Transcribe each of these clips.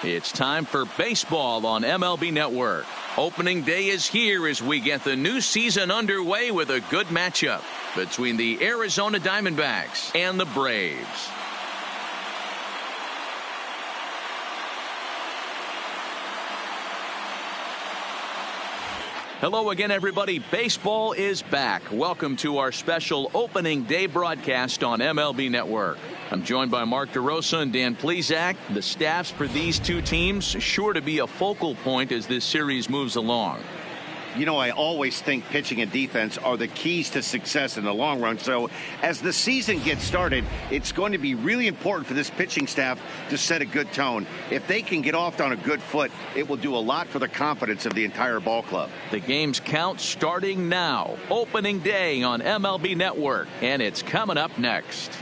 It's time for baseball on MLB Network. Opening day is here as we get the new season underway with a good matchup between the Arizona Diamondbacks and the Braves. Hello again, everybody. Baseball is back. Welcome to our special opening day broadcast on MLB Network. I'm joined by Mark DeRosa and Dan Plesac. The staffs for these two teams sure to be a focal point as this series moves along. You know, I always think pitching and defense are the keys to success in the long run. So as the season gets started, it's going to be really important for this pitching staff to set a good tone. If they can get off on a good foot, it will do a lot for the confidence of the entire ball club. The game's count starting now. Opening day on MLB Network, and it's coming up next.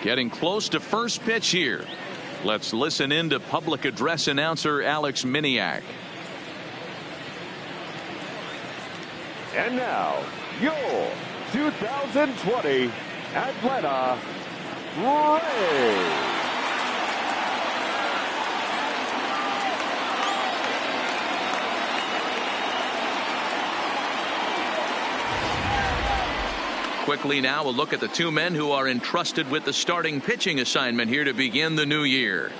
Getting close to first pitch here. Let's listen in to public address announcer Alex Miniak. And now, your 2020 Atlanta Braves. Quickly now, a look at the two men who are entrusted with the starting pitching assignment here to begin the new year.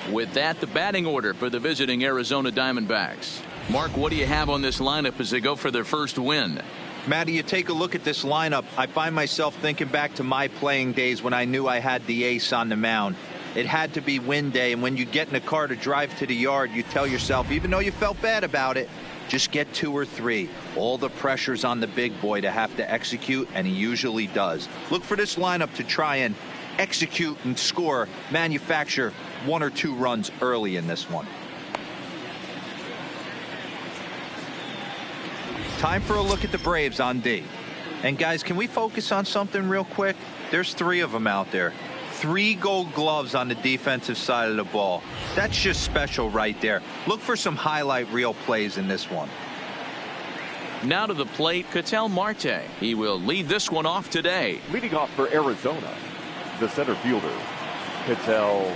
With that, the batting order for the visiting Arizona Diamondbacks. Mark, what do you have on this lineup as they go for their first win? Matty, you take a look at this lineup. I find myself thinking back to my playing days when I knew I had the ace on the mound. It had to be win day, and when you get in a car to drive to the yard, you tell yourself, even though you felt bad about it, just get 2 or 3. All the pressure's on the big boy to have to execute, and he usually does. Look for this lineup to try and execute and score, manufacture 1 or 2 runs early in this one. Time for a look at the Braves on D. And guys, can we focus on something real quick? There's 3 of them out there. 3 gold gloves on the defensive side of the ball. That's just special right there. Look for some highlight reel plays in this one. Now to the plate, Ketel Marte. He will lead this one off today. Leading off for Arizona, the center fielder, Ketel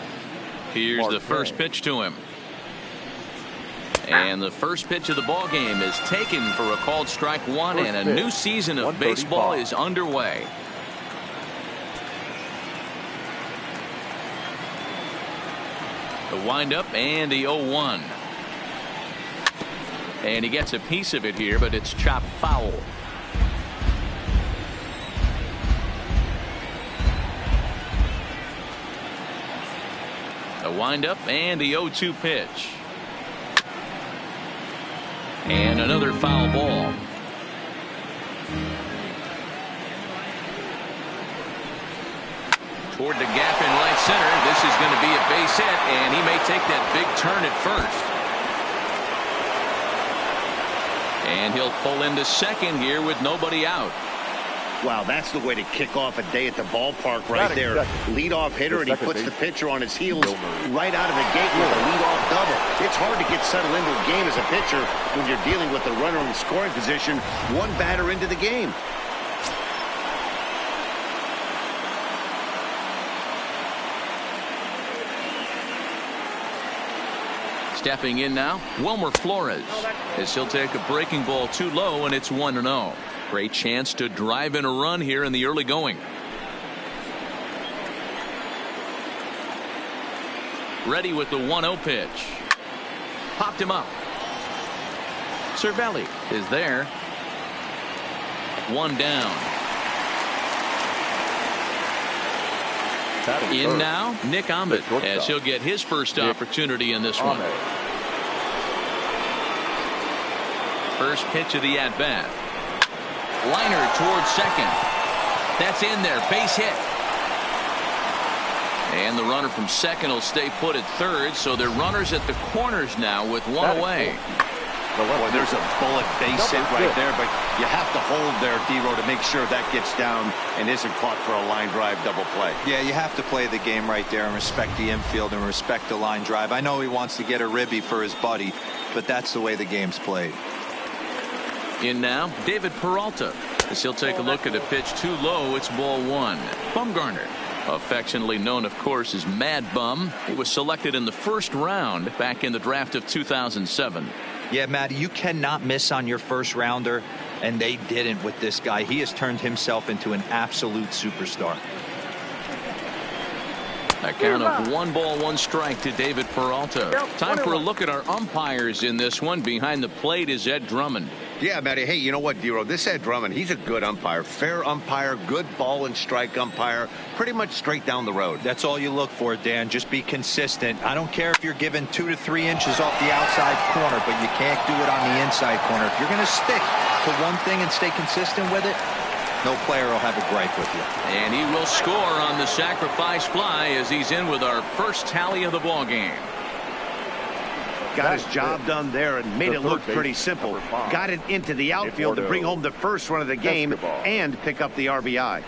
Here's Marte. the first pitch to him. And the first pitch of the ball game is taken for a called strike one, First and a new pitch, season of baseball is underway. The windup and the 0-1. And he gets a piece of it here, but it's chopped foul. The windup and the 0-2 pitch. And another foul ball. Toward the gap in right center. This is going to be a base hit, and he may take that big turn at first. And he'll pull into second here with nobody out. Wow, that's the way to kick off a day at the ballpark right there. Leadoff hitter, and he puts the pitcher on his heels right out of the gate with a leadoff double. It's hard to get settled into a game as a pitcher when you're dealing with a runner in scoring position 1 batter into the game. Stepping in now, Wilmer Flores, as he'll take a breaking ball too low, and it's 1-0. Great chance to drive in a run here in the early going. Ready with the 1-0 pitch. Popped him up. Cervelli is there. 1 down. In now, Nick Ahmed, as he'll get his first opportunity in this one. First pitch of the at-bat. Liner towards second. That's in there. Base hit. And the runner from second will stay put at third, so they're runners at the corners now with one away. Boy, there's a bullet base hit right there, but you have to hold there, D-Row, to make sure that gets down and isn't caught for a line drive double play. Yeah, you have to play the game right there and respect the infield and respect the line drive. I know he wants to get a ribby for his buddy, but that's the way the game's played. In now, David Peralta, as he'll take a look at a pitch too low. It's ball one. Bumgarner, affectionately known, of course, as Mad Bum. He was selected in the first round back in the draft of 2007. Yeah, Matty, you cannot miss on your first rounder, and they didn't with this guy. He has turned himself into an absolute superstar. A count of 1 ball, 1 strike to David Peralta. Time for a look at our umpires in this one. Behind the plate is Ed Drummond. Yeah, Matty. Hey, you know what, D-Row? This Ed Drummond, he's a good umpire. Fair umpire, good ball and strike umpire. Pretty much straight down the road. That's all you look for, Dan. Just be consistent. I don't care if you're given 2 to 3 inches off the outside corner, but you can't do it on the inside corner. If you're going to stick to one thing and stay consistent with it, no player will have a gripe with you. And he will score on the sacrifice fly as he's in with our first tally of the ball game. Got his job done there and made it look pretty simple. Got it into the outfield to bring home the first run of the game and pick up the RBI.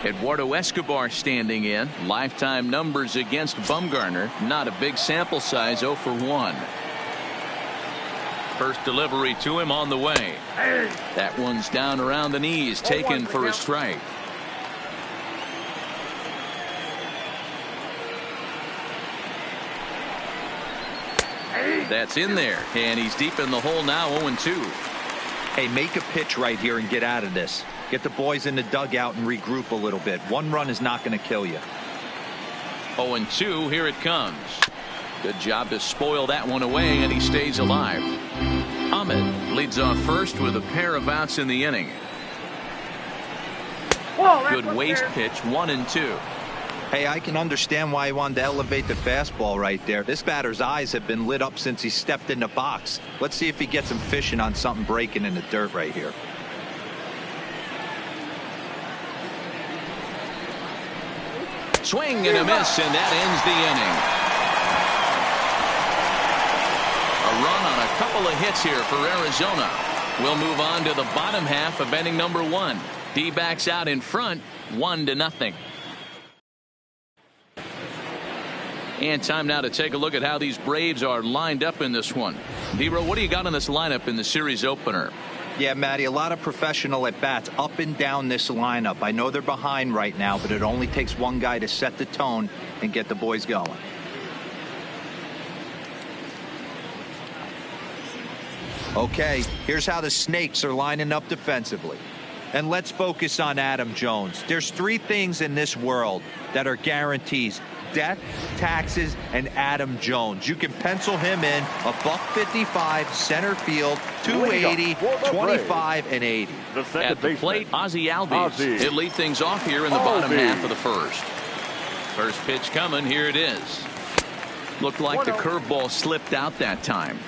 Eduardo Escobar standing in. Lifetime numbers against Bumgarner. Not a big sample size, 0 for 1. First delivery to him on the way. That one's down around the knees, taken for a strike. That's in there, and he's deep in the hole now, 0-2. Hey, make a pitch right here and get out of this. Get the boys in the dugout and regroup a little bit. One run is not going to kill you. 0-2, here it comes. Good job to spoil that one away, and he stays alive. Ahmed leads off first with a pair of outs in the inning. Good waste pitch, 1-2. Hey, I can understand why he wanted to elevate the fastball right there. This batter's eyes have been lit up since he stepped in the box. Let's see if he gets him fishing on something breaking in the dirt right here. Swing and a miss, and that ends the inning. A run on a couple of hits here for Arizona. We'll move on to the bottom half of inning number 1. D-backs out in front, 1-0. And time now to take a look at how these Braves are lined up in this one. D-Row, what do you got on this lineup in the series opener? Yeah, Matty, a lot of professional at-bats up and down this lineup. I know they're behind right now, but it only takes one guy to set the tone and get the boys going. Okay, here's how the Snakes are lining up defensively. And let's focus on Adam Jones. There's 3 things in this world that are guarantees: death, taxes, and Adam Jones. You can pencil him in a $155 center field, 280, 25, and 80. At the plate, Ozzie Albies. He'll lead things off here in the bottom half of the first. First pitch coming. Here it is. Looked like the curveball slipped out that time.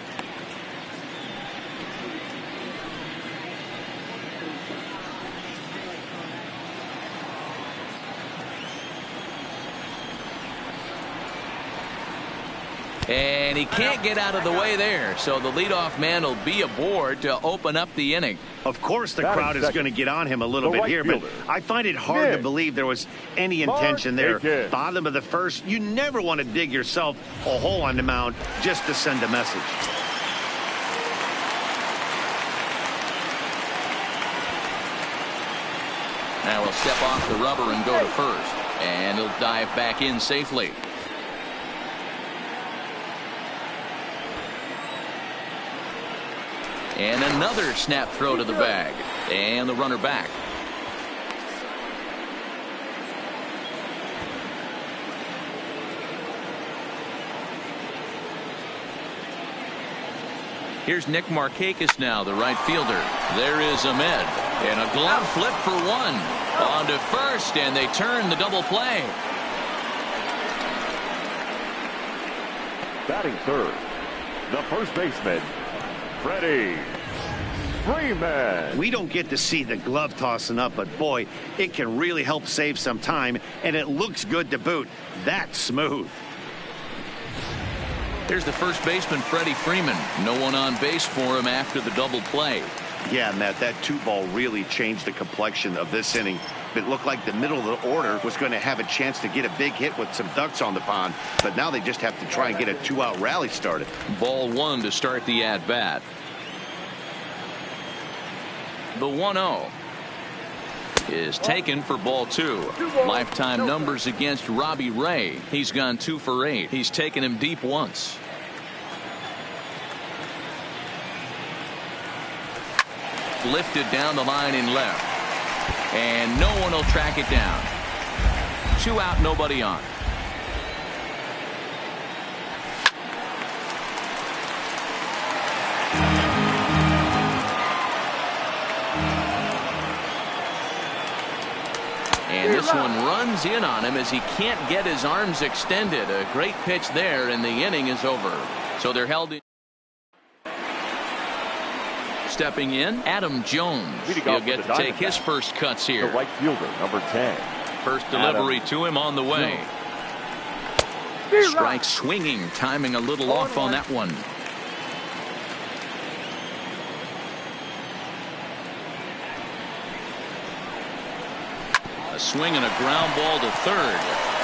And he can't get out of the way there, so the leadoff man will be aboard to open up the inning. Of course the crowd is going to get on him a little bit here, but I find it hard to believe there was any intention there. Bottom of the first, you never want to dig yourself a hole on the mound just to send a message. Now he'll step off the rubber and go to first, and he'll dive back in safely. And another snap throw to the bag. And the runner back. Here's Nick Markakis now, the right fielder. There is Ahmed. And a glove flip for 1. On to first, and they turn the double play. Batting third, the first baseman, Freddie Freeman. We don't get to see the glove tossing up, but boy, it can really help save some time, and it looks good to boot. That's smooth. Here's the first baseman, Freddie Freeman. No one on base for him after the double play. Yeah, Matt, that 2-ball really changed the complexion of this inning. It looked like the middle of the order was going to have a chance to get a big hit with some ducks on the pond, but now they just have to try and get a 2-out rally started. Ball 1 to start the at-bat. The 1-0 is taken for ball 2. Lifetime numbers against Robbie Ray. He's gone 2 for 8. He's taken him deep once. Lifted down the line in left. And no one will track it down. 2 out, nobody on. And this one runs in on him as he can't get his arms extended. A great pitch there, and the inning is over. So they're held in. Stepping in, Adam Jones. He'll get to take his first cuts here. The right fielder, number 10. First delivery to him on the way. Strike swinging, timing a little off on that one. A swing and a ground ball to third.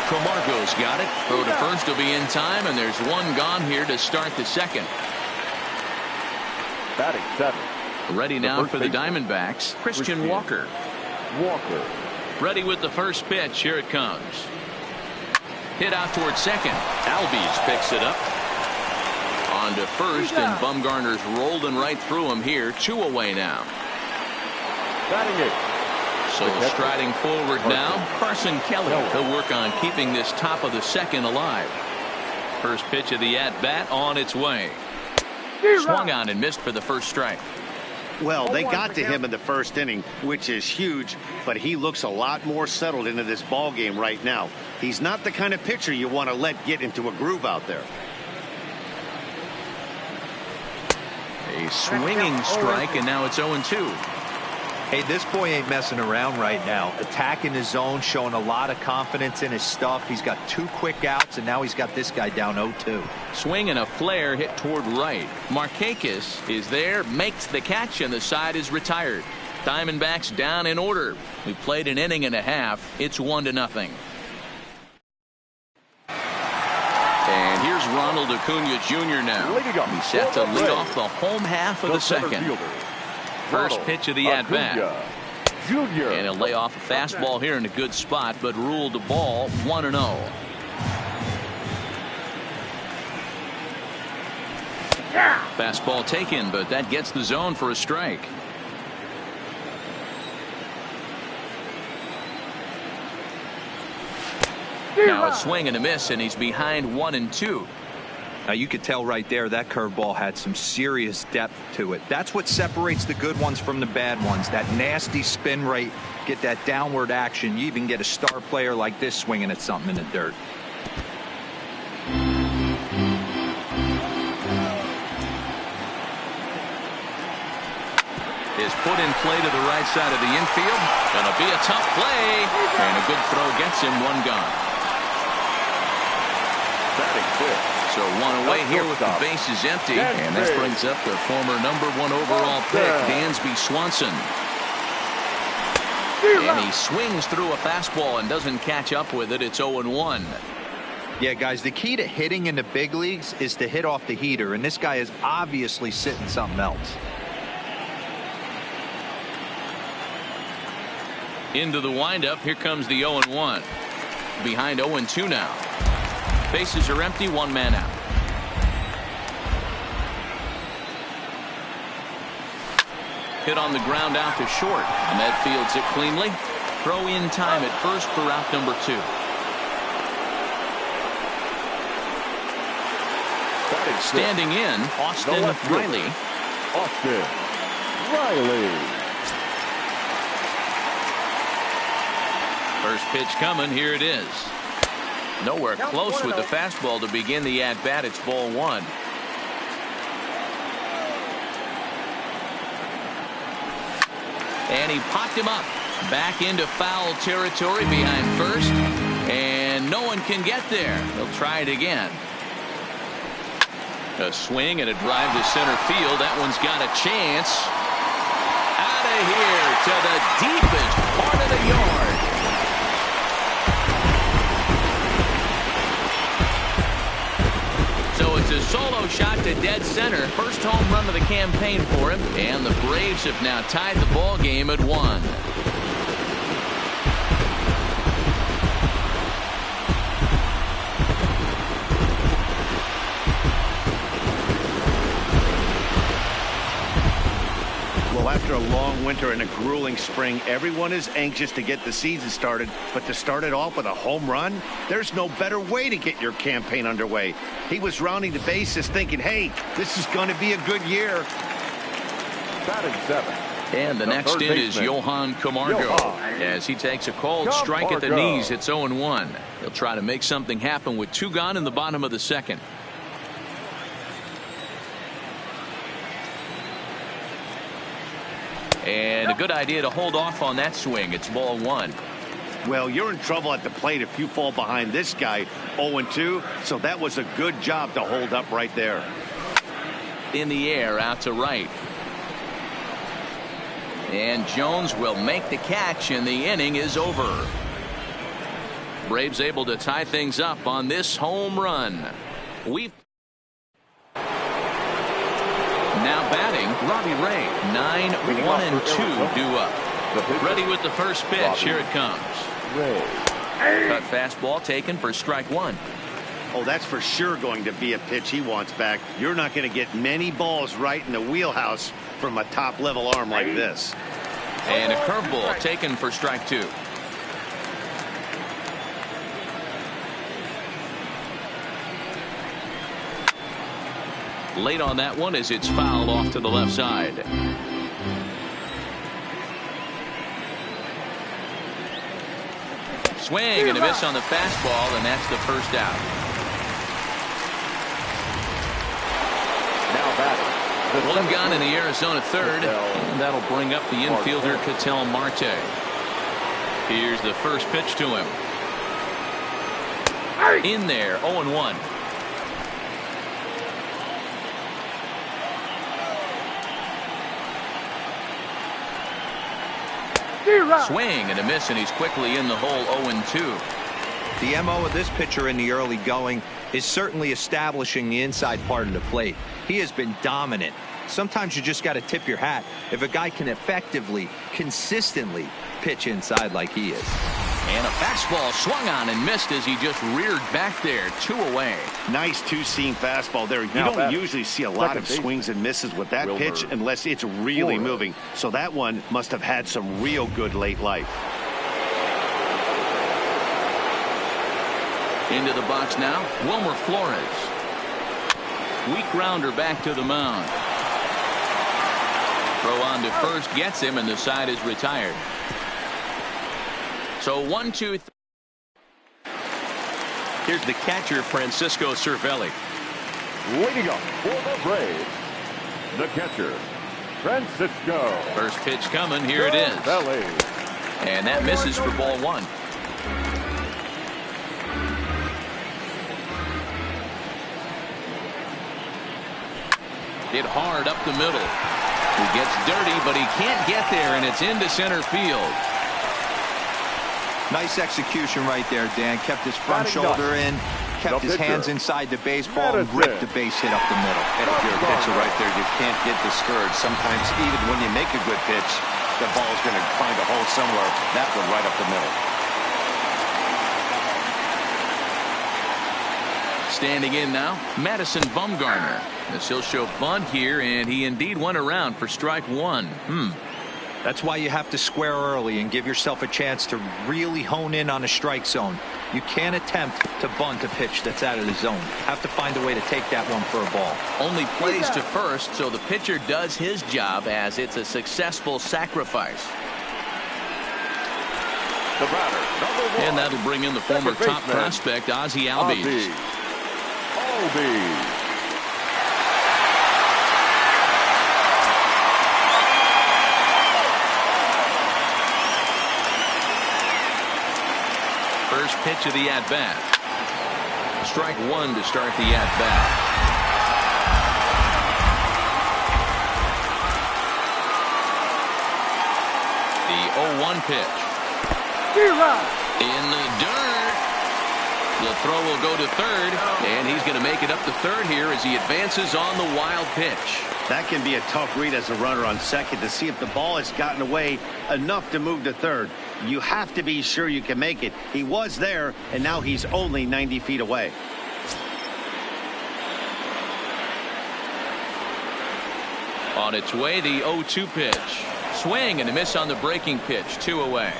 Camargo's got it. Throw to first will be in time, and there's one gone here to start the second. Batting 7. Ready now for the Diamondbacks, Christian Walker. Walker. Ready with the first pitch. Here it comes. Hit out towards second. Albies picks it up. On to first, and Bumgarner's rolling right through him here. 2 away now. Batting 8. So striding forward now, Carson Kelly. He'll work on keeping this top of the second alive. First pitch of the at-bat on its way. Swung on and missed for the first strike. Well, they got to him in the first inning, which is huge, but he looks a lot more settled into this ball game right now. He's not the kind of pitcher you want to let get into a groove out there. A swinging strike, and now it's 0-2. Hey, this boy ain't messing around right now. Attacking his zone, showing a lot of confidence in his stuff. He's got 2 quick outs, and now he's got this guy down 0-2. Swing and a flare hit toward right. Markakis is there, makes the catch, and the side is retired. Diamondbacks down in order. We played an inning and a half. It's 1-0. And here's Ronald Acuna Jr. now. He's set to lead off the home half of the second. First pitch of the at-bat. And he'll lay off a fastball here in a good spot, but ruled the ball 1-0. Fastball taken, but that gets the zone for a strike. Now a swing and a miss, and he's behind 1-2. Now you could tell right there that curveball had some serious depth to it. That's what separates the good ones from the bad ones. That nasty spin rate, get that downward action. You even get a star player like this swinging at something in the dirt. Is put in play to the right side of the infield. Gonna be a tough play, and a good throw gets him. 1 gone. Batting 5. So 1 away here with the bases empty. And this brings up the former #1 overall pick, Dansby Swanson. And he swings through a fastball and doesn't catch up with it. It's 0-1. Yeah, guys, the key to hitting in the big leagues is to hit off the heater. And this guy is obviously sitting something else. Into the windup. Here comes the 0-1. Behind 0-2 now. Bases are empty. 1 man out. Hit on the ground out to short. Ahmed fields it cleanly. Throw in time at first for out number 2. Standing in, Austin Riley. Austin Riley. First pitch coming. Here it is. Nowhere close with the fastball to begin the at-bat. It's ball 1. And he popped him up. Back into foul territory behind first. And no one can get there. They'll try it again. A swing and a drive to center field. That one's got a chance. Out of here to the deepest part of the yard. So it's a solo shot to dead center. First home run of the campaign for him. And the Braves have now tied the ball game at 1. After a long winter and a grueling spring, everyone is anxious to get the season started, but to start it off with a home run, there's no better way to get your campaign underway. He was rounding the bases thinking, hey, this is going to be a good year. Batting 7. And the next in is Johan Camargo. As he takes a called strike at the knees. It's 0-1. He'll try to make something happen with 2 gone in the bottom of the second. And a good idea to hold off on that swing. It's ball 1. Well, you're in trouble at the plate if you fall behind this guy 0-2. So that was a good job to hold up right there. In the air out to right. And Jones will make the catch, and the inning is over. Braves able to tie things up on this home run. Now batting, Robbie Ray. 9-1-2 due up. Ready with the first pitch. Here it comes. Cut fastball taken for strike 1. Oh, that's for sure going to be a pitch he wants back. You're not going to get many balls right in the wheelhouse from a top-level arm like this. And a curveball taken for strike 2. Late on that one as it's fouled off to the left side. Swing and a miss on the fastball, and that's the first out. Now batting. One gone in the Arizona third, and that'll bring up the infielder Ketel Marte. Here's the first pitch to him. In there, 0-1. Swing and a miss, and he's quickly in the hole. 0-2. The MO of this pitcher in the early going is certainly establishing the inside part of the plate. He has been dominant. Sometimes you just got to tip your hat if a guy can effectively, consistently pitch inside like he is. And a fastball swung on and missed as he just reared back there. 2 away. Nice two-seam fastball there. You don't usually see a lot of swings and misses with that pitch unless it's really moving. So that one must have had some real good late life. Into the box now, Wilmer Flores. Weak grounder back to the mound. Throw on to first gets him, and the side is retired. So 1-2. Here's the catcher, Francisco Cervelli. Waiting up for the Braves, the catcher, Francisco. First pitch coming. Here it is. Cervelli. And that misses for ball 1. Hit hard up the middle. He gets dirty, but he can't get there, and it's into center field. Nice execution right there, Dan. Kept his front shoulder in, kept his hands inside the baseball, and ripped the base hit up the middle. And if you're a pitcher right there, you can't get discouraged. Sometimes even when you make a good pitch, the ball's going to find a hole somewhere. That one right up the middle. Standing in now, Madison Bumgarner. As he'll show bunt here, and he indeed went around for strike 1. That's why you have to square early and give yourself a chance to really hone in on a strike zone. You can't attempt to bunt a pitch that's out of the zone. Have to find a way to take that one for a ball. Only plays to first, so the pitcher does his job as it's a successful sacrifice. The batter, number 1. And that'll bring in the former top prospect, Ozzie Albies. First pitch of the at-bat. Strike one to start the at-bat. The 0-1 pitch. In the dirt. The throw will go to third, and he's going to make it up to third here as he advances on the wild pitch. That can be a tough read as a runner on second to see if the ball has gotten away enough to move to third. You have to be sure you can make it. He was there, and now he's only 90 feet away. On its way, the 0-2 pitch. Swing and a miss on the breaking pitch. 2 away.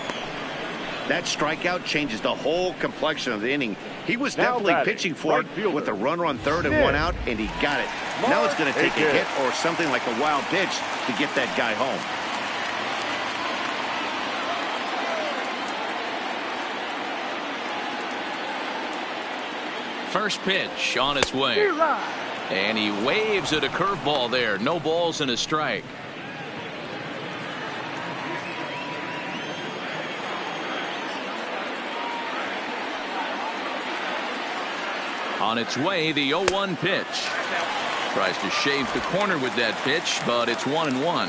That strikeout changes the whole complexion of the inning. He was Now definitely batting, pitching for right it fielder. with a runner on third and one out, and he got it. Now it's going to take a hit or something like a wild pitch to get that guy home. First pitch on its way. And he waves at a curveball there. No balls and a strike. On its way, the 0-1 pitch. Tries to shave the corner with that pitch, but it's 1-1.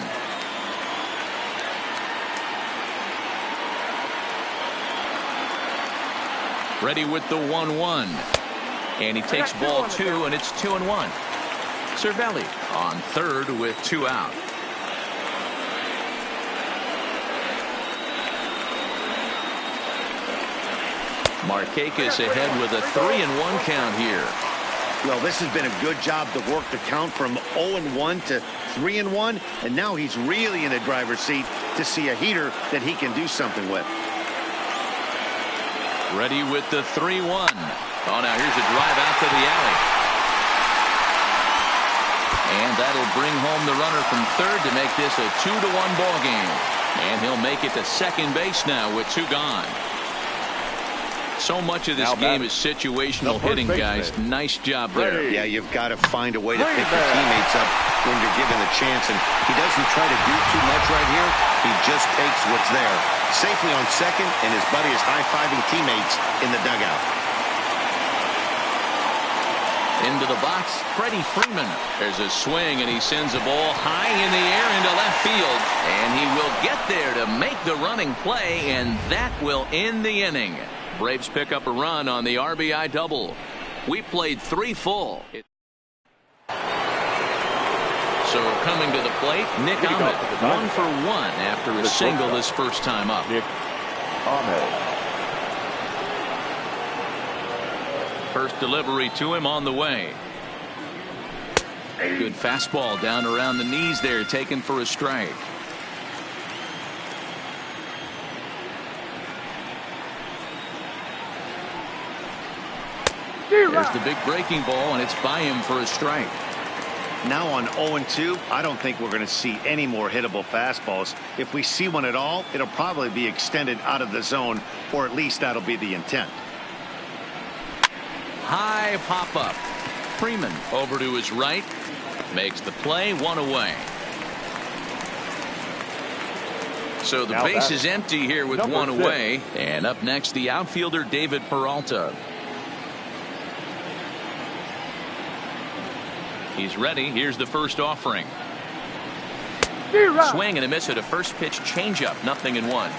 Ready with the 1-1. And he takes ball 2, and it's 2-1. Cervelli on third with 2 out. Markakis ahead with a 3-1 count here. Well, this has been a good job to work the count from 0-1 to 3-1, and now he's really in the driver's seat to see a heater that he can do something with. Ready with the 3-1. Oh, now here's a drive out to the alley. And that'll bring home the runner from third to make this a 2-1 ball game. And he'll make it to second base now with 2 gone. So much of this game is situational hitting, guys. Nice job there. Yeah, you've got to find a way to pick your teammates up when you're given the chance. And he doesn't try to do too much right here. He just takes what's there. Safely on second, and his buddy is high-fiving teammates in the dugout. Into the box, Freddie Freeman. There's a swing, and he sends a ball high in the air into left field. And he will get there to make the running play, and that will end the inning. Braves pick up a run on the RBI double. We played 3 full. So coming to the plate, Nick Ahmed, 1 for 1 after a single his first time up. Nick Ahmed. First delivery to him on the way. Good fastball down around the knees there, taken for a strike. There's the big breaking ball, and it's by him for a strike. Now on 0-2, I don't think we're going to see any more hittable fastballs. If we see one at all, it'll probably be extended out of the zone, or at least that'll be the intent. High pop up. Freeman over to his right. Makes the play, 1 away. So the base is empty here with 1 away. And up next, the outfielder David Peralta. He's ready. Here's the first offering. Swing and a miss at a first pitch changeup. 0-1.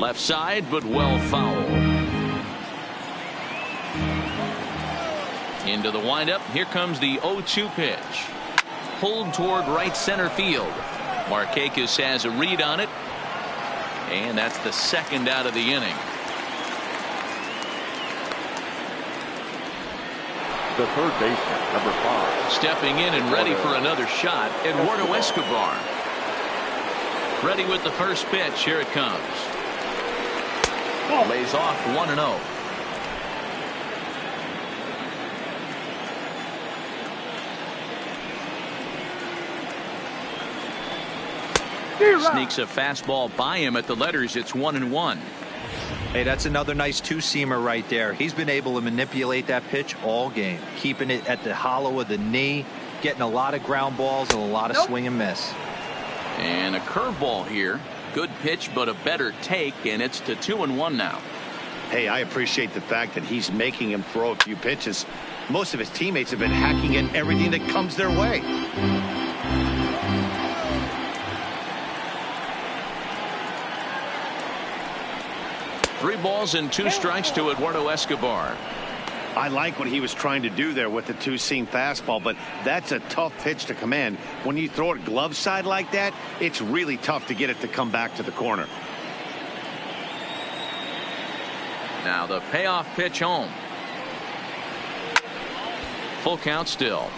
Left side, but well foul. Into the windup. Here comes the 0-2 pitch. Pulled toward right center field. Markakis has a read on it. And that's the second out of the inning. The third baseman, number 5. Stepping in and ready for another shot, Eduardo Escobar. Ready with the first pitch. Here it comes. Lays off 1-0. Sneaks a fastball by him at the letters. It's 1-1. Hey, that's another nice 2-seamer right there. He's been able to manipulate that pitch all game, keeping it at the hollow of the knee, getting a lot of ground balls and a lot of swing and miss. And a curveball here. Good pitch, but a better take, and it's to 2-1 now. Hey, I appreciate the fact that he's making him throw a few pitches. Most of his teammates have been hacking at everything that comes their way. Three balls and 2 strikes to Eduardo Escobar. I like what he was trying to do there with the two-seam fastball, but that's a tough pitch to command. When you throw it glove side like that, it's really tough to get it to come back to the corner. Now the payoff pitch home. Full count still.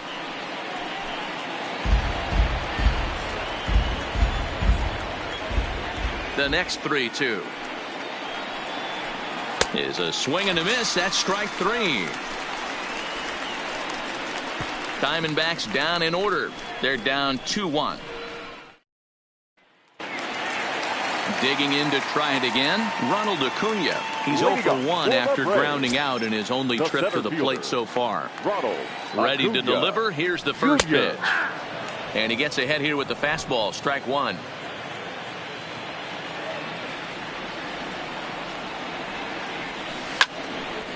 The next 3-2 is a swing and a miss. That's strike 3. Diamondbacks down in order. They're down 2-1. Digging in to try it again, Ronald Acuna. He's 0 for 1 after grounding out in his only trip to the plate so far. Ready to deliver. Here's the first pitch. And he gets ahead here with the fastball. Strike 1.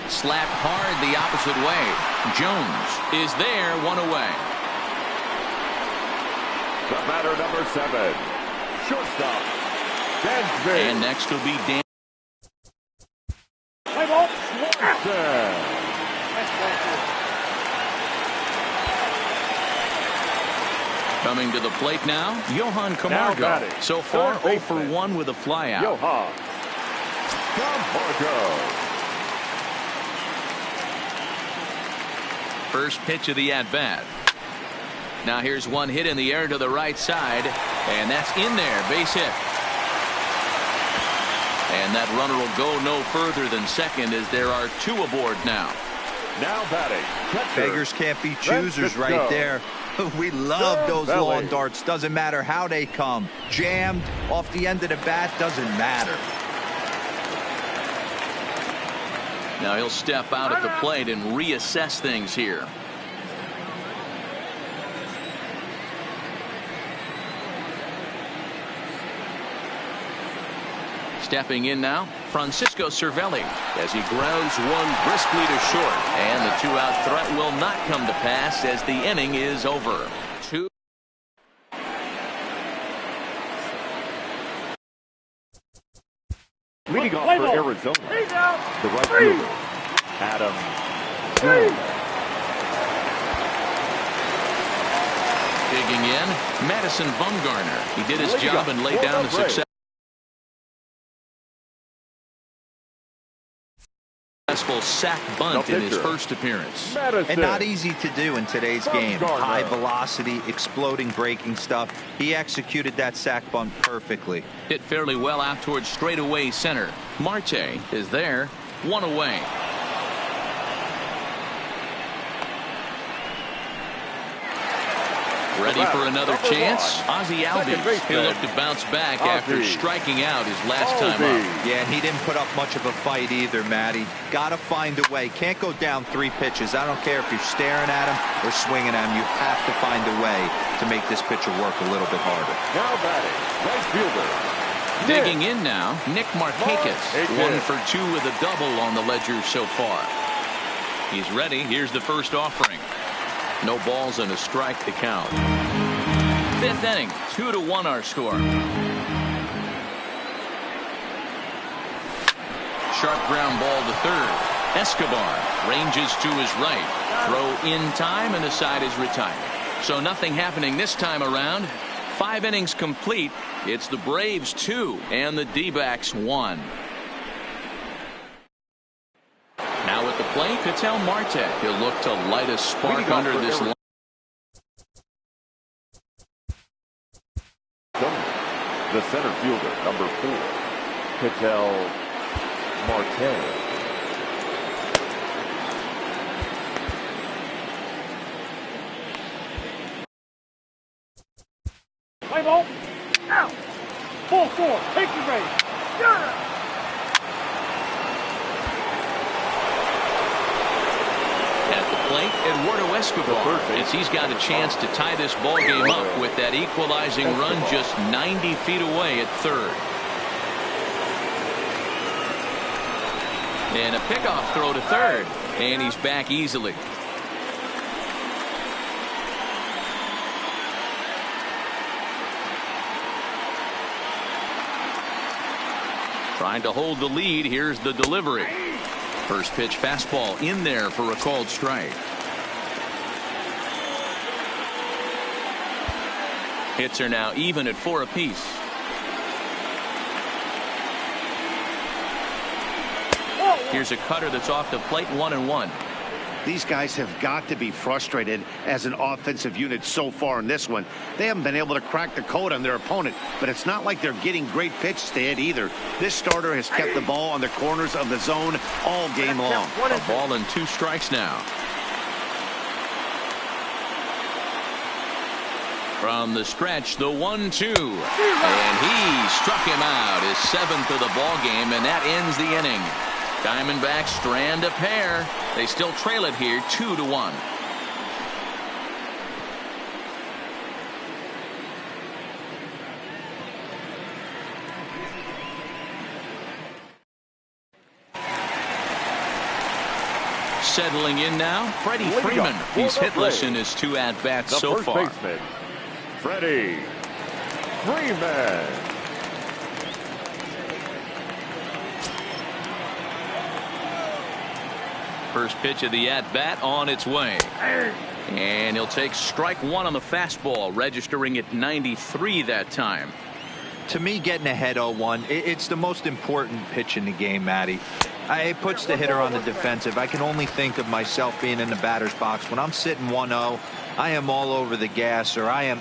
Slapped hard the opposite way. Jones is there, 1 away. The batter, number 7, shortstop, Dansby. And next will be Dan. Coming to the plate now, Johan Camargo. So far, 0 for 1 with a flyout. Johan Camargo. First pitch of the at-bat. Now here's one hit in the air to the right side, and that's in there. Base hit. And that runner will go no further than second as there are 2 aboard now. Now batting, catcher. Beggars can't be choosers right there. We love those lawn darts. Doesn't matter how they come. Jammed off the end of the bat, doesn't matter. Now he'll step out at the plate and reassess things here. Stepping in now, Francisco Cervelli as he grounds one briskly to short. And the 2-out threat will not come to pass as the inning is over. 2. Leading off for Arizona, the right fielder, Adam Jones. Digging in, Madison Bumgarner. He did his job and laid down the successful sack bunt in his first appearance. And not easy to do in today's game. High velocity, exploding breaking stuff. He executed that sack bunt perfectly. Hit fairly well out towards straightaway center. Marte is there, 1 away. Ready for another chance? Ozzie Albies. He'll look to bounce back after striking out his last time up. Yeah, and he didn't put up much of a fight either, Matty. Got to find a way. Can't go down 3 pitches. I don't care if you're staring at him or swinging at him. You have to find a way to make this pitcher work a little bit harder. Now batting, right fielder. Digging in now, Nick Markakis. 1 for 2 with a double on the ledger so far. He's ready. Here's the first offering. No balls and a strike to count. 5th inning, 2-1 our score. Sharp ground ball to third. Escobar ranges to his right. Throw in time and the side is retired. So nothing happening this time around. 5 innings complete. It's the Braves 2 and the D-backs 1. Now at the plate, Ketel Marte. He'll look to light a spark under this line. The center fielder, number 4, Ketel Marte. Play ball. Out. Full 4. Take the base. Yeah. At the plate, Eduardo Escobar, as he's got a chance to tie this ball game up with that equalizing run just 90 feet away at third. And a pickoff throw to third, and he's back easily. Trying to hold the lead. Here's the delivery. First pitch fastball in there for a called strike. Hits are now even at 4 apiece. Here's a cutter that's off the plate, 1-1. These guys have got to be frustrated as an offensive unit so far in this one. They haven't been able to crack the code on their opponent, but it's not like they're getting great pitches to hit either. This starter has kept the ball on the corners of the zone all game long. A ball and 2 strikes now. From the stretch, the 1-2. And he struck him out, his 7th of the ball game, and that ends the inning. Diamondbacks strand a pair. They still trail it here 2-1. Settling in now, Freddie Freeman. He's hitless in his 2 at-bats so far. Baseman, Freddie Freeman. First pitch of the at-bat on its way. And he'll take strike 1 on the fastball, registering at 93 that time. To me, getting ahead 0-1, it's the most important pitch in the game, Matty. It puts the hitter on the defensive. I can only think of myself being in the batter's box. When I'm sitting 1-0, I am all over the gas, or I am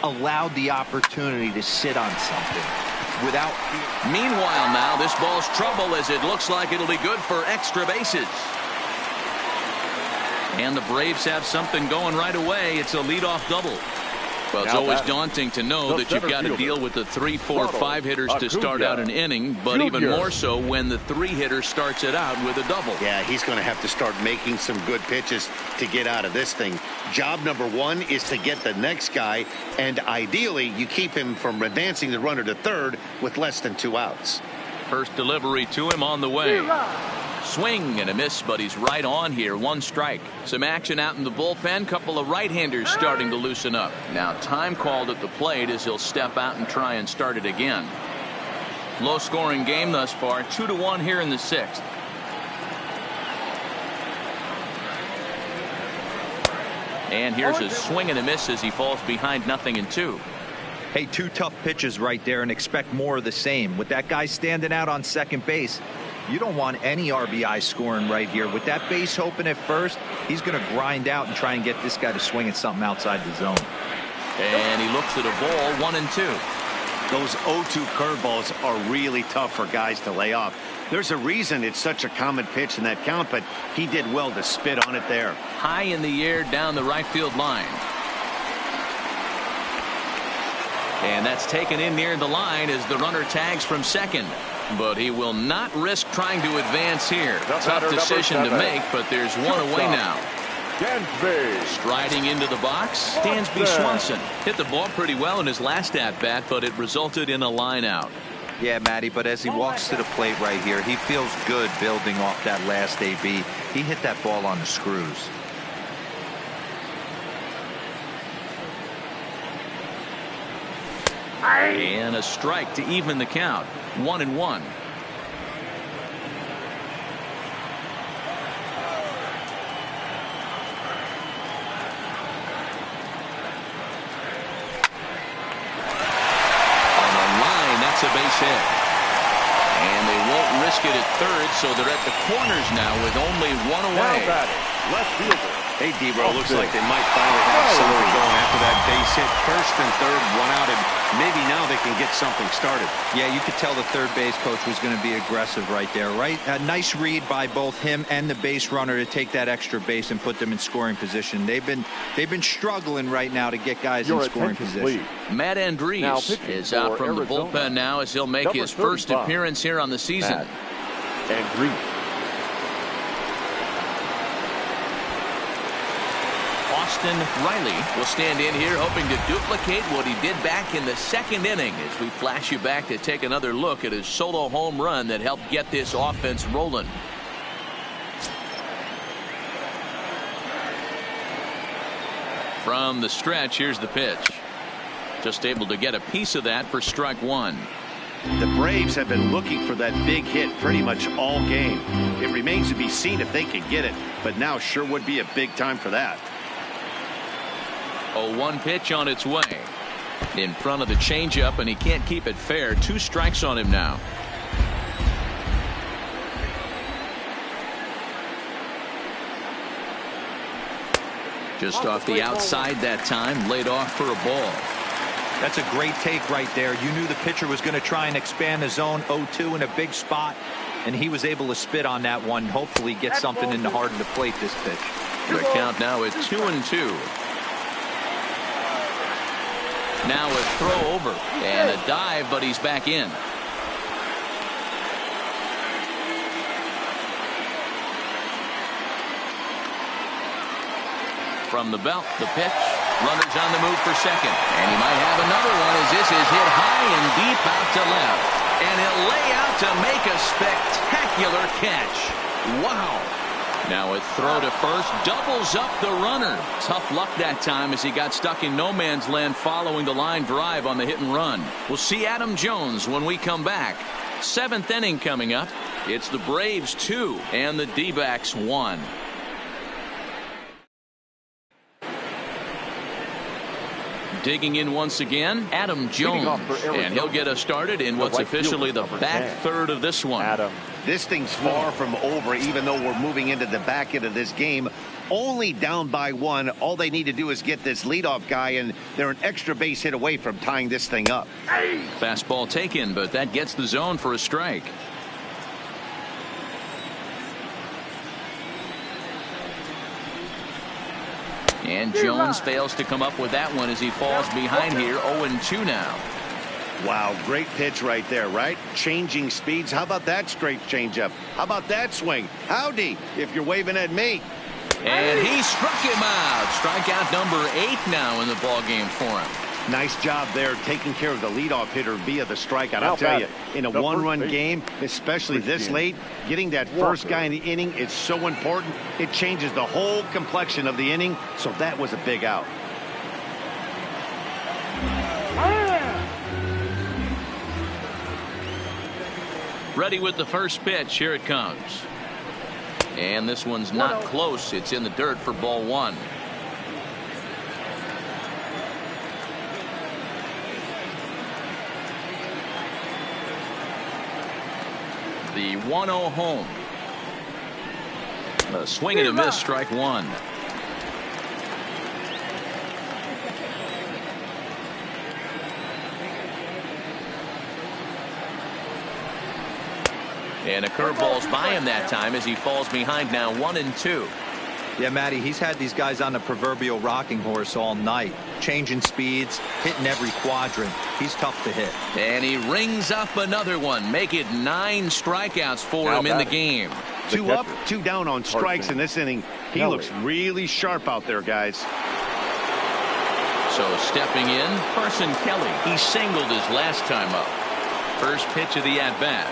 allowed the opportunity to sit on something without fear. Meanwhile now, this ball's trouble as it looks like it'll be good for extra bases. And the Braves have something going right away. It's a leadoff double. Well, it's always daunting to know that you've got to deal with the 3, 4, 5 hitters to start out an inning, but even more so when the 3 hitter starts it out with a double. Yeah, he's going to have to start making some good pitches to get out of this thing. Job number 1 is to get the next guy, and ideally you keep him from advancing the runner to third with less than 2 outs. First delivery to him on the way. Swing and a miss, but he's right on here. 1 strike. Some action out in the bullpen. Couple of right-handers starting to loosen up. Now time called at the plate as he'll step out and try and start it again. Low-scoring game thus far. 2-1 here in the 6th. And here's a swing and a miss as he falls behind 0-2. Hey, 2 tough pitches right there, and expect more of the same. With that guy standing out on second base, you don't want any RBI scoring right here. With that base open at first, he's going to grind out and try and get this guy to swing at something outside the zone. And he looks at a ball, 1-2. Those 0-2 curveballs are really tough for guys to lay off. There's a reason it's such a common pitch in that count, but he did well to spit on it there. High in the air down the right field line. And that's taken in near the line as the runner tags from second. But he will not risk trying to advance here. Tough decision to make, but there's 1 away now. Dansby. Striding into the box, Dansby Swanson. Hit the ball pretty well in his last at-bat, but it resulted in a line out. Yeah, Matty, but as he walks to the plate right here, he feels good building off that last AB. He hit that ball on the screws. And a strike to even the count. 1-1. A base hit. And they won't risk it at third, so they're at the corners now with only 1 away. Left fielder. Hey, Debro, looks like they might finally have something going after that base hit. First and third, 1 out, and maybe now they can get something started. Yeah, you could tell the third base coach was going to be aggressive right there, right? A nice read by both him and the base runner to take that extra base and put them in scoring position. They've been struggling right now to get guys in scoring position. Please. Matt Andriese is out from the bullpen now as he'll make his first appearance here on the season. Andriese. Austin Riley will stand in here hoping to duplicate what he did back in the second inning as we flash you back to take another look at his solo home run that helped get this offense rolling. From the stretch, here's the pitch. Just able to get a piece of that for strike one. The Braves have been looking for that big hit pretty much all game. It remains to be seen if they can get it, but now sure would be a big time for that. 0-1 pitch on its way. In front of the changeup, and he can't keep it fair. 2 strikes on him now. Just off the outside that time, laid off for a ball. That's a great take right there. You knew the pitcher was going to try and expand the zone. 0-2 in a big spot, and he was able to spit on that one. Hopefully get something in the heart of the plate this pitch. The count now at 2-2. Now a throw over and a dive, but he's back in. From the belt, the pitch. Runners on the move for second. And he might have another one as this is hit high and deep out to left. And he'll lay out to make a spectacular catch. Wow. Now a throw to first doubles up the runner. Tough luck that time as he got stuck in no man's land following the line drive on the hit and run. We'll see Adam Jones when we come back. 7th inning coming up. It's the Braves 2 and the D-backs 1. Digging in once again, Adam Jones, and he'll get us started in what's officially the back third of this one. Adam. This thing's far from over, even though we're moving into the back end of this game. Only down by 1. All they need to do is get this leadoff guy, and they're an extra base hit away from tying this thing up. Fastball taken, but that gets the zone for a strike. And Jones fails to come up with that one as he falls behind here. 0-2 now. Wow, great pitch right there, right? Changing speeds. How about that straight changeup? How about that swing? Howdy, if you're waving at me. And he struck him out. Strikeout number 8 now in the ballgame for him. Nice job there taking care of the leadoff hitter via the strikeout. I'll tell you, in a one-run game, especially this late, getting that first guy in the inning is so important. It changes the whole complexion of the inning, so that was a big out. Ready with the first pitch. Here it comes. And this one's not close. It's in the dirt for ball 1. The 1-0 home. A swing and a miss, strike 1. And a curveball's by him that time as he falls behind now 1-2. Yeah, Matty, he's had these guys on the proverbial rocking horse all night, changing speeds, hitting every quadrant. He's tough to hit. And he rings up another one. Make it 9 strikeouts for him in the game. 2 up, 2 down on strikes in this inning. He looks really sharp out there, guys. So stepping in, Carson Kelly. He singled his last time up. First pitch of the at-bat.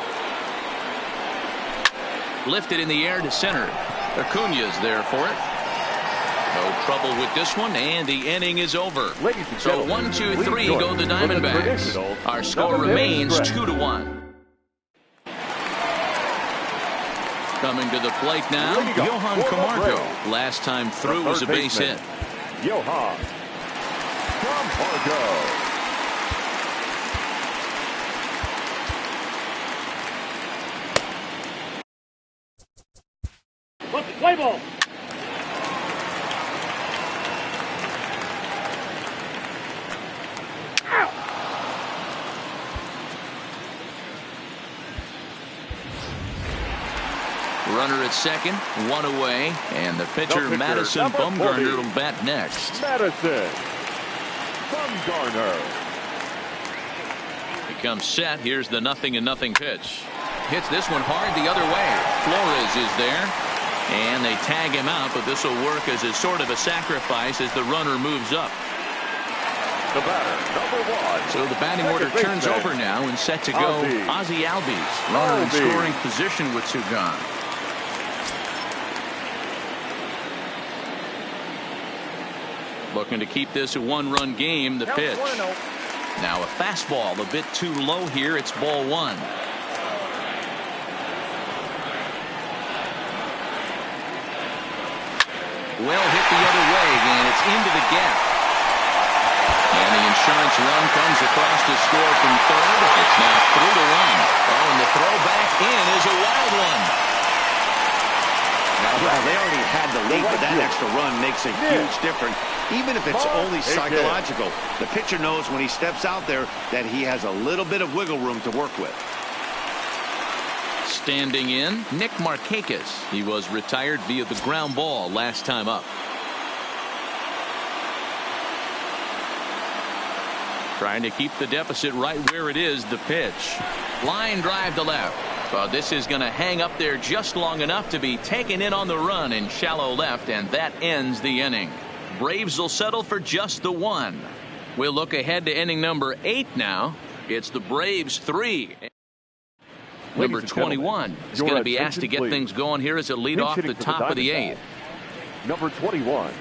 Lifted in the air to center. Acuña's there for it. No trouble with this one, and the inning is over. So 1, 2, 3 go the Diamondbacks. Our score remains 2-1. Coming to the plate now, Johan Camargo. Last time through was a base hit. Johan Camargo. Play ball. Runner at second, 1 away, and the pitcher Madison Bumgarner will bat next. Madison Bumgarner. Becomes set. Here's the 0-0 pitch. Hits this one hard the other way. Flores is there. And they tag him out, but this will work as a sort of a sacrifice as the runner moves up. The batter, number 1. So the batting order turns over now and set to go Ozzie Albies. Runner in scoring position with 2 gone. Looking to keep this a 1-run game. The pitch. Now a fastball a bit too low here. It's ball 1. Well hit the other way, and it's into the gap. And the insurance run comes across to score from third. It's now 3-1. Oh, and the throw back in is a wild one. Well, they already had the lead, but that extra run makes a huge difference. Even if it's only psychological, the pitcher knows when he steps out there that he has a little bit of wiggle room to work with. Standing in, Nick Markakis. He was retired via the ground ball last time up. Trying to keep the deficit right where it is. The pitch. Line drive to left. But this is going to hang up there just long enough to be taken in on the run in shallow left, and that ends the inning. Braves will settle for just the 1. We'll look ahead to inning number 8 now. It's the Braves 3. Number 21 is going to be asked to get things going here as a lead off the top of the 8th. Number 21.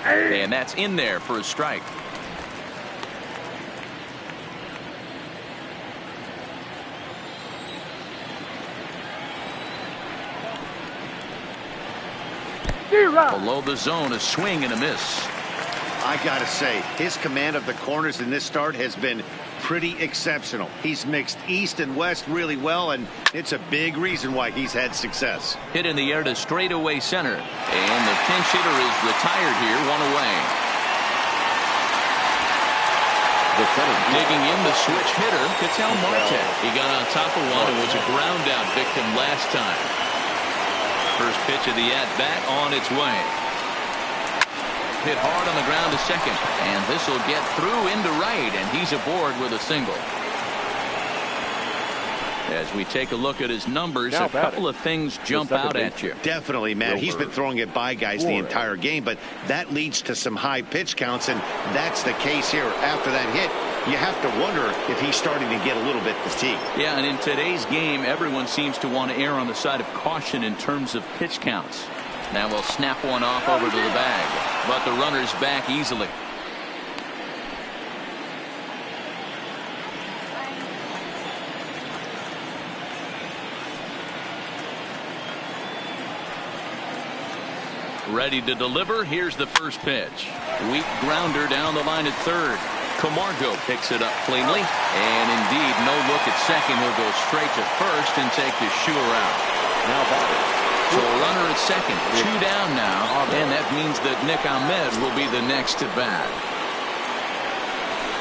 And that's in there for a strike. Below the zone, a swing and a miss. I gotta say, his command of the corners in this start has been pretty exceptional. He's mixed east and west really well, and it's a big reason why he's had success. Hit in the air to straightaway center, and the pinch hitter is retired here, 1 away. Digging in the switch hitter, Ketel Marte. He got on top of one and was a ground out victim last time. First pitch of the at-bat on its way. Hit hard on the ground to second, and this will get through into right, and he's aboard with a single. As we take a look at his numbers, a couple of things jump out at you. Definitely, Matt. He's been throwing it by guys the entire game, but that leads to some high pitch counts, and that's the case here. After that hit, you have to wonder if he's starting to get a little bit fatigued. Yeah, and in today's game, everyone seems to want to err on the side of caution in terms of pitch counts. Now we'll snap one off over to the bag, but the runner's back easily. Ready to deliver. Here's the first pitch. Weak grounder down the line at third. Camargo picks it up cleanly, and indeed no look at second. He'll go straight to first and take the sure out. Now batter. So a runner at second, 2 down now, and that means that Nick Ahmed will be the next to bat.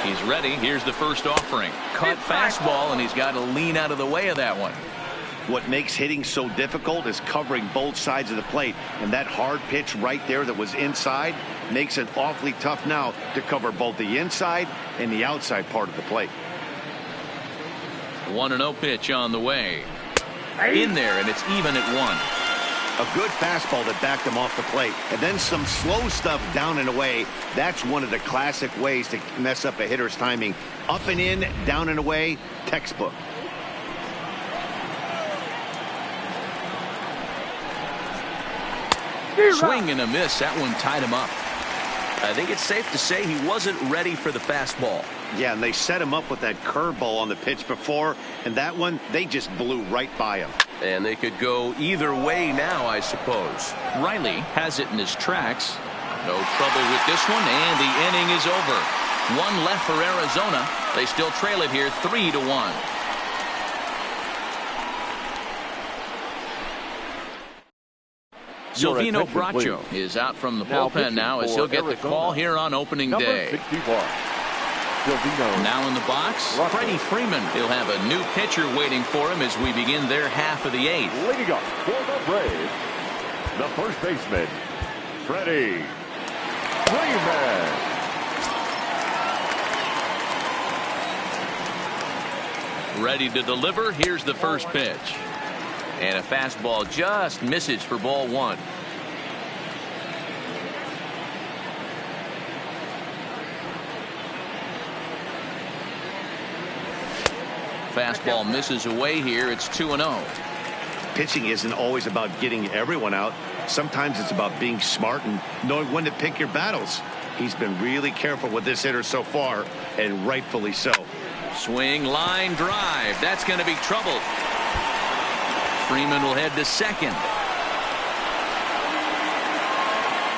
He's ready. Here's the first offering. Cut fastball, and he's got to lean out of the way of that one. What makes hitting so difficult is covering both sides of the plate, and that hard pitch right there that was inside makes it awfully tough now to cover both the inside and the outside part of the plate. 1-0 pitch on the way. In there, and it's even at 1. A good fastball that backed him off the plate, and then some slow stuff down and away. That's one of the classic ways to mess up a hitter's timing. Up and in, down and away, textbook. Swing and a miss. That one tied him up. I think it's safe to say he wasn't ready for the fastball. Yeah, and they set him up with that curveball on the pitch before, and that one, they just blew right by him. And they could go either way now, I suppose. Riley has it in his tracks. No trouble with this one, and the inning is over. 1 left for Arizona. They still trail it here 3-1. Silvino Bracho is out from the bullpen now as he'll get the call here on opening day. 61. Silvino. Now in the box, Freddie Freeman. He'll have a new pitcher waiting for him as we begin their half of the 8th. Leading up for the Braves, the first baseman, Freddie Freeman. Ready to deliver. Here's the first pitch. And a fastball just misses for ball one. Fastball misses away here. It's 2-0. Pitching isn't always about getting everyone out. Sometimes it's about being smart and knowing when to pick your battles. He's been really careful with this hitter so far, and rightfully so. Swing, line drive. That's going to be trouble. Freeman will head to second.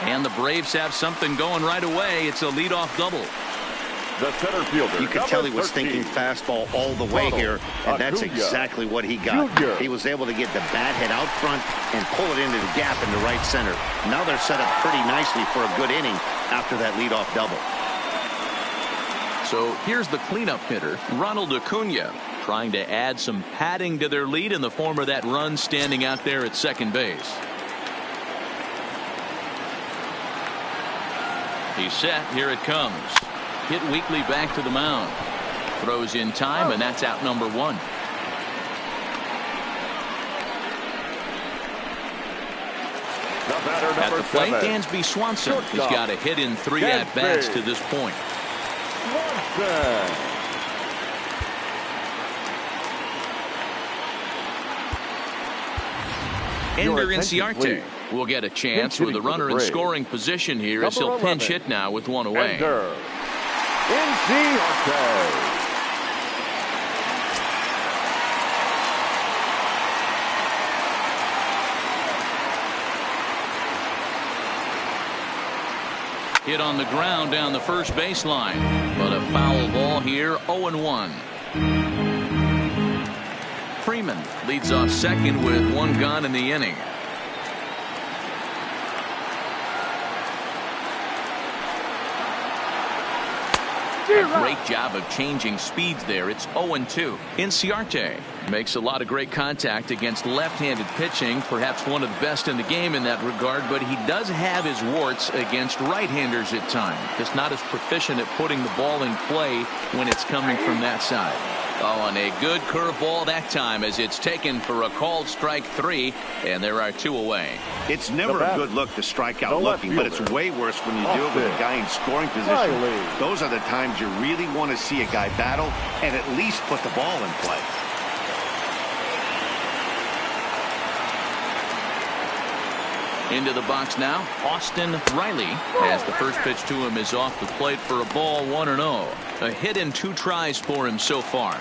And the Braves have something going right away. It's a leadoff double. The center fielder. You could tell he was 13. thinking fastball all the way here, and that's exactly what he got. Junior. He was able to get the bat head out front and pull it into the gap in the right center. Now they're set up pretty nicely for a good inning after that leadoff double. So here's the cleanup hitter, Ronald Acuna, trying to add some padding to their lead in the form of that run standing out there at second base. He's set. Here it comes. Hit weakly back to the mound. Throws in time, and that's out number one. The batter, At number the plate, 7. Dansby Swanson. He's Shortstop. got a hit in 3 Dansby. at-bats to this point. Swanson. Ender attention, Inciarte please. will get a chance Pinch with a hitting for the runner in Braves. scoring position here as Number he'll pinch 11. hit now with one away. Ender Inciarte. Hit on the ground down the first baseline, but a foul ball here. 0-1. Freeman leads off second with one gone in the inning. A great job of changing speeds there. It's 0-2. Inciarte makes a lot of great contact against left-handed pitching, perhaps one of the best in the game in that regard, but he does have his warts against right-handers at times. Just not as proficient at putting the ball in play when it's coming from that side. Oh, and a good curveball that time as it's taken for a called strike 3, and there are 2 away. It's never a good look to strike out looking, but it's way worse when you do it with a guy in scoring position. Those are the times you really want to see a guy battle and at least put the ball in play. Into the box now, Austin Riley, as the first pitch to him is off the plate for a ball. 1-0. A hit in 2 tries for him so far.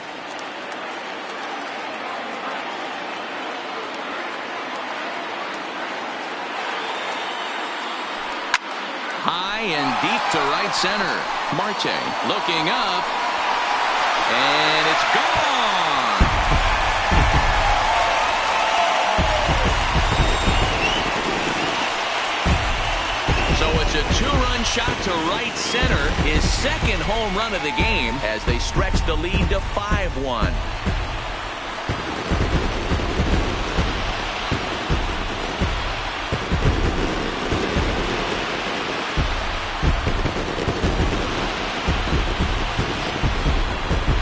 High and deep to right center. Marte looking up, and it's gone. So it's a 2-run shot to right center, his second home run of the game as they stretch the lead to 5-1.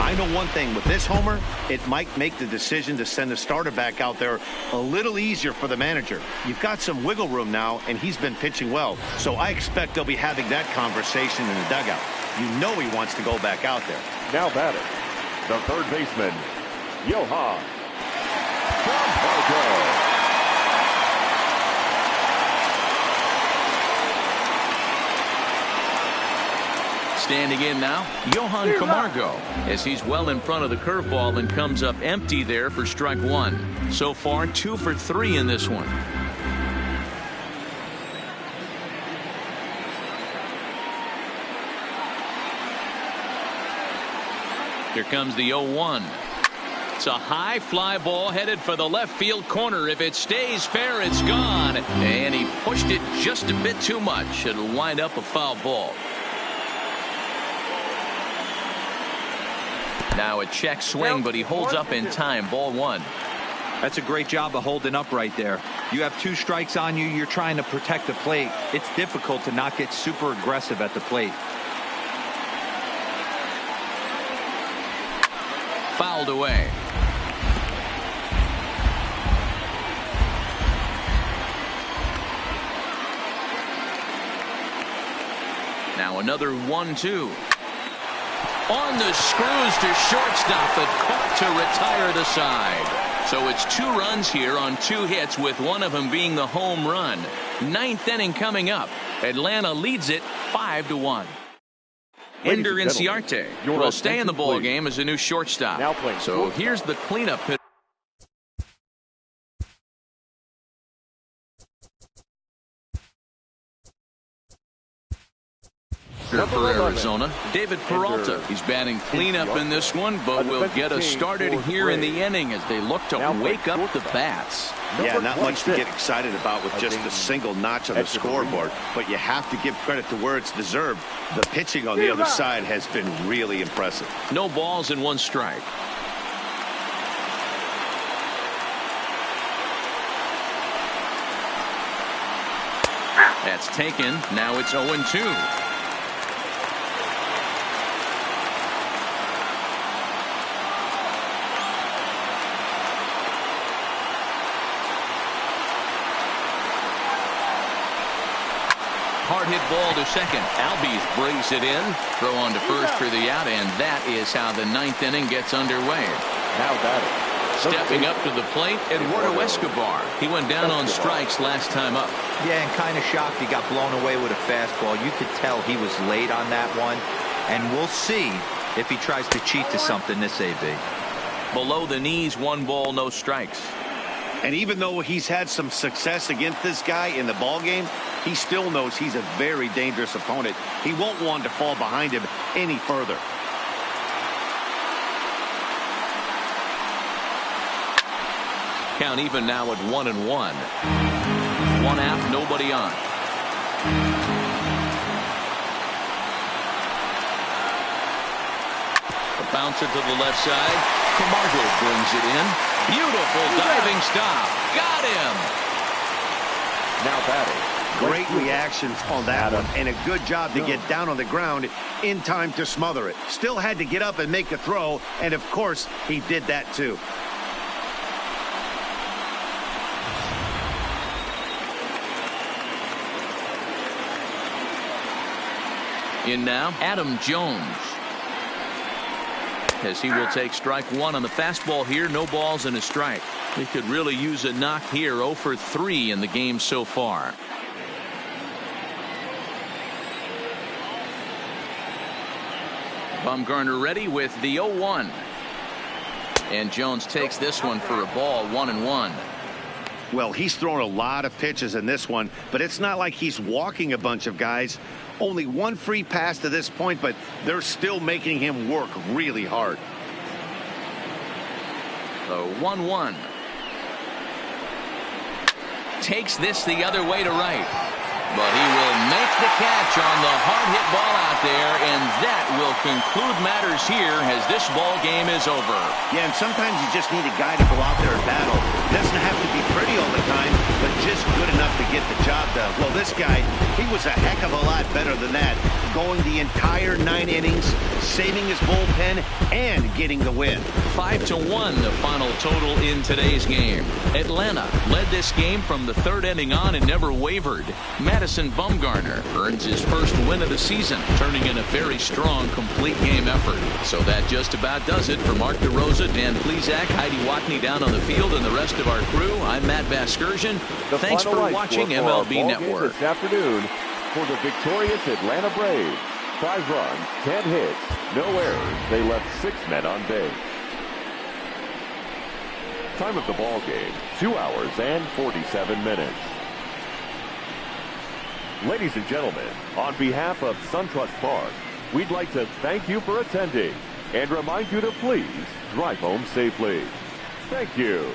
I know one thing with this homer, it might make the decision to send the starter back out there a little easier for the manager. You've got some wiggle room now, and he's been pitching well, so I expect they'll be having that conversation in the dugout. You know he wants to go back out there. Now batting, the third baseman, Johan Camargo. Standing in now, Johan Camargo, as he's well in front of the curveball and comes up empty there for strike 1. So far 2 for 3 in this one. Here comes the 0-1. It's a high fly ball headed for the left field corner. If it stays fair, it's gone. And he pushed it just a bit too much. It'll wind up a foul ball. Now a check swing, but he holds up in time. Ball 1. That's a great job of holding up right there. You have 2 strikes on you. You're trying to protect the plate. It's difficult to not get super aggressive at the plate. fouled away. Now another 1-2. On the screws to shortstop, but caught to retire the side. So it's 2 runs here on 2 hits, with one of them being the home run. 9th inning coming up. Atlanta leads it 5-1. Ender Inciarte will stay in the ball game as a new shortstop. So here's the cleanup hit. For Arizona, David Peralta. He's batting cleanup in this one, but will get us started here in the inning as they look to wake up the bats. Yeah, not much to get excited about with just a single notch on the scoreboard, but you have to give credit to where it's deserved. The pitching on the other side has been really impressive. No balls and 1 strike. That's taken. Now it's 0-2. Hard hit ball to second. Albies brings it in. Throw on to first for the out, and that is how the 9th inning gets underway. Now batting. Stepping up to the plate, Eduardo Escobar. He went down on strikes last time up. Yeah, and kind of shocked he got blown away with a fastball. You could tell he was late on that one, and we'll see if he tries to cheat to something this AB. Below the knees, 1 ball, no strikes. And even though he's had some success against this guy in the ball game, he still knows he's a very dangerous opponent. He won't want to fall behind him any further. Count even now at 1-1. 1 out, nobody on. A bouncer to the left side. Camargo brings it in. Beautiful diving stop. Got him. Now batting. Great reactions on that one, and a good job to get down on the ground in time to smother it. Still had to get up and make a throw, and of course he did that too. In now, Adam Jones. As he will take strike 1 on the fastball here. No balls and a strike. He could really use a knock here. 0 for 3 in the game so far. Bumgarner ready with the 0-1. And Jones takes this one for a ball. 1-1. Well, he's thrown a lot of pitches in this one, but it's not like he's walking a bunch of guys. Only 1 free pass to this point, but they're still making him work really hard. The 1-1. Takes this the other way to right. But he will make the catch on the hard hit ball out there, and that will conclude matters here as this ball game is over. Yeah, and sometimes you just need a guy to go out there and battle. Doesn't have to be pretty all the time, but just good enough to get the job done. Well, this guy, he was a heck of a lot better than that. Going the entire 9 innings, saving his bullpen, and getting the win. 5-1 the final total in today's game. Atlanta led this game from the 3rd inning on and never wavered. Madison Bumgarner earns his first win of the season, turning in a very strong complete game effort. So that just about does it. For Mark DeRosa, Dan Plesac, Heidi Watney down on the field, and the rest of our crew, I'm Matt Vasgersian. Thanks for watching MLB Network. This afternoon for the victorious Atlanta Braves. 5 runs, 10 hits, no errors. They left 6 men on base. Time of the ball game, 2 hours and 47 minutes. Ladies and gentlemen, on behalf of SunTrust Park, we'd like to thank you for attending and remind you to please drive home safely. Thank you.